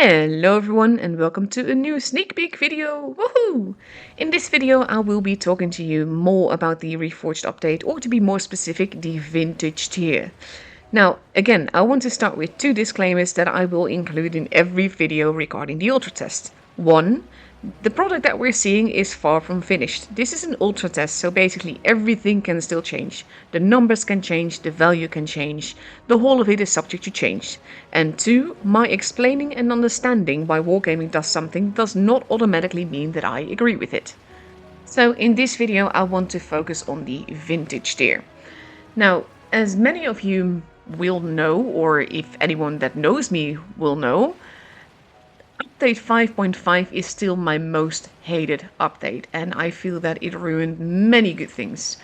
Hello everyone and welcome to a new sneak peek video. Woohoo! In this video I will be talking to you more about the Reforged update, or to be more specific, the vintage tier. Now again, I want to start with two disclaimers that I will include in every video regarding the ultra test. One, the product that we're seeing is far from finished. This is an ultra test, so basically everything can still change. The numbers can change, the value can change, the whole of it is subject to change. And two, my explaining and understanding why wargaming does something does not automatically mean that I agree with it. So in this video I want to focus on the vintage tier. Now, as many of you will know, or if anyone that knows me will know, Update 5.5 is still my most hated update, and I feel that it ruined many good things.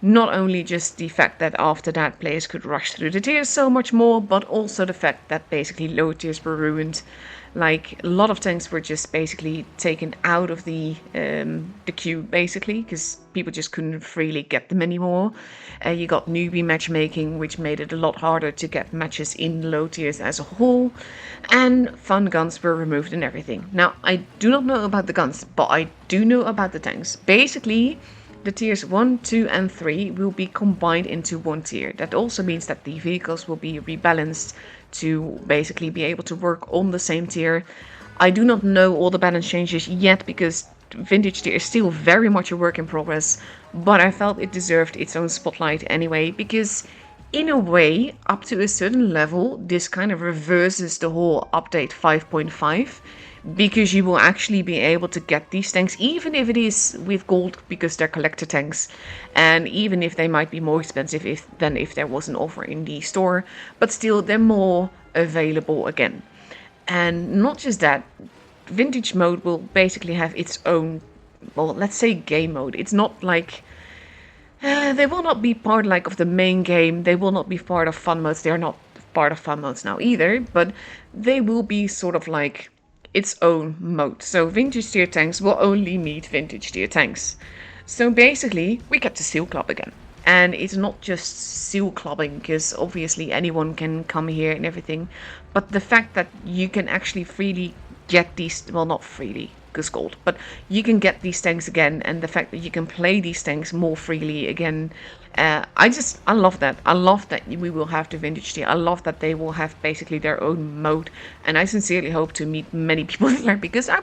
Not only just the fact that after that players could rush through the tiers so much more, but also the fact that basically low tiers were ruined. Like, a lot of tanks were just basically taken out of the queue, basically, because people just couldn't freely get them anymore. You got newbie matchmaking, which made it a lot harder to get matches in low tiers as a whole. And fun guns were removed and everything. Now, I do not know about the guns, but I do know about the tanks. Basically, the tiers 1, 2 and 3 will be combined into one tier. That also means that the vehicles will be rebalanced to basically be able to work on the same tier. I do not know all the balance changes yet because vintage tier is still very much a work in progress, but I felt it deserved its own spotlight anyway, because in a way, up to a certain level, this kind of reverses the whole update 5.5, because you will actually be able to get these tanks, even if it is with gold, because they're collector tanks, and even if they might be more expensive than if there was an offer in the store, but still they're more available again. And not just that, vintage mode will basically have its own, well, let's say game mode. It's not like they will not be part of the main game. They will not be part of fun modes. They are not part of fun modes now either, but they will be sort of like its own mode. So vintage tier tanks will only meet vintage tier tanks. So basically we get to seal club again. And it's not just seal clubbing, because obviously anyone can come here and everything, but the fact that you can actually freely get these, well, not freely because gold, but you can get these tanks again, and the fact that you can play these tanks more freely again, I love that. I love that we will have the vintage tier. I love that they will have basically their own mode, and I sincerely hope to meet many people there, because I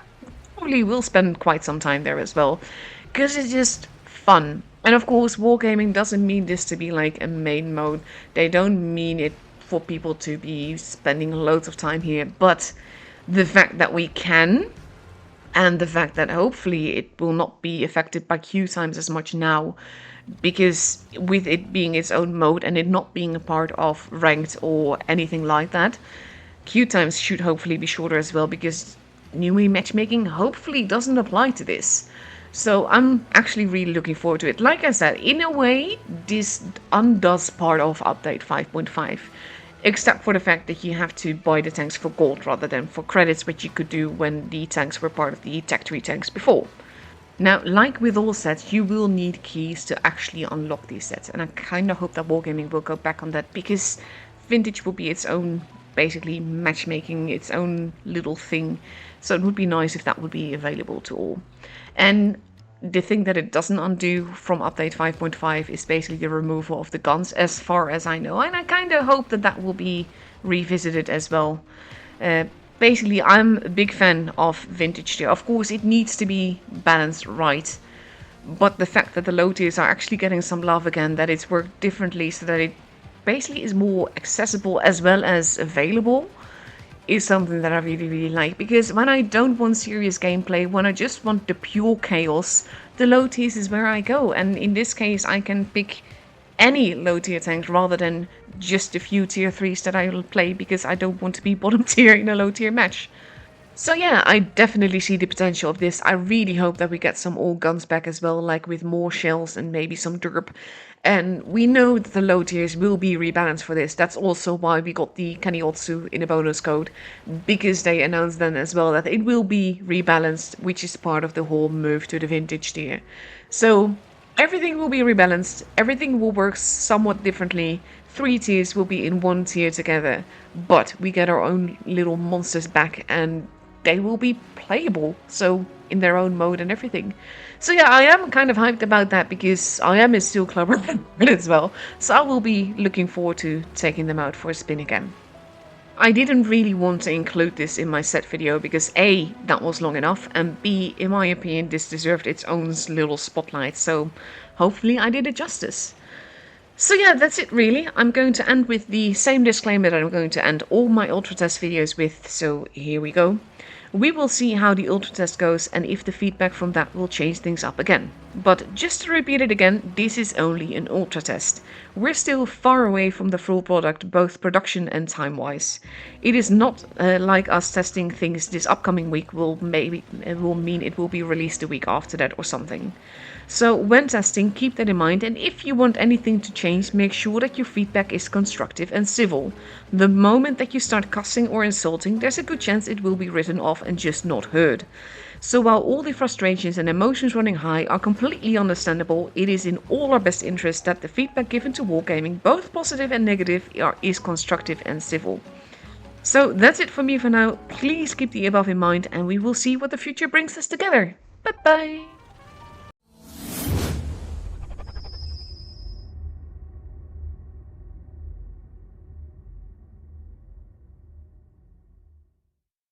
probably will spend quite some time there as well, because it's just fun. And of course, wargaming doesn't mean this to be like a main mode. They don't mean it for people to be spending loads of time here, but the fact that we can, and the fact that hopefully it will not be affected by queue times as much now, because with it being its own mode and it not being a part of ranked or anything like that, queue times should hopefully be shorter as well, because newbie matchmaking hopefully doesn't apply to this. So I'm actually really looking forward to it. Like I said, in a way, this undoes part of update 5.5. Except for the fact that you have to buy the tanks for gold rather than for credits, which you could do when the tanks were part of the Tech 3 tanks before. Now, like with all sets, you will need keys to actually unlock these sets. And I kind of hope that wargaming will go back on that, because vintage will be its own, basically, matchmaking, its own little thing. So it would be nice if that would be available to all. And the thing that it doesn't undo from update 5.5 is basically the removal of the guns, as far as I know. And I kind of hope that that will be revisited as well. Basically, I'm a big fan of vintage tier. Of course, it needs to be balanced right. But the fact that the low tiers are actually getting some love again, that it's worked differently so that it basically is more accessible as well as available, is something that I really, really like. Because when I don't want serious gameplay, when I just want the pure chaos, the low tiers is where I go. And in this case, I can pick any low tier tanks rather than just a few tier 3s that I will play, because I don't want to be bottom tier in a low tier match. So yeah, I definitely see the potential of this. I really hope that we get some old guns back as well, like with more shells and maybe some derp. And we know that the low tiers will be rebalanced for this. That's also why we got the Kaniotsu in a bonus code, because they announced then as well that it will be rebalanced, which is part of the whole move to the vintage tier. So everything will be rebalanced, everything will work somewhat differently. 3 tiers will be in 1 tier together, but we get our own little monsters back and they will be playable, so in their own mode and everything. So yeah, I am kind of hyped about that because I am a Steel Club as well, so I will be looking forward to taking them out for a spin again. I didn't really want to include this in my set video because A, that was long enough, and B, in my opinion, this deserved its own little spotlight, so hopefully I did it justice. So yeah, that's it really. I'm going to end with the same disclaimer that I'm going to end all my Ultra Test videos with, so here we go. We will see how the Ultra Test goes and if the feedback from that will change things up again. But just to repeat it again, this is only an Ultra Test. We're still far away from the full product, both production and time-wise. It is not like us testing things this upcoming week will mean it will be released the week after that or something. So when testing, keep that in mind, and if you want anything to change, make sure that your feedback is constructive and civil. The moment that you start cussing or insulting, there's a good chance it will be written off and just not heard. So while all the frustrations and emotions running high are completely understandable, it is in all our best interest that the feedback given to Wargaming, both positive and negative, is constructive and civil. So that's it for me for now. Please keep the above in mind and we will see what the future brings us together. Bye bye!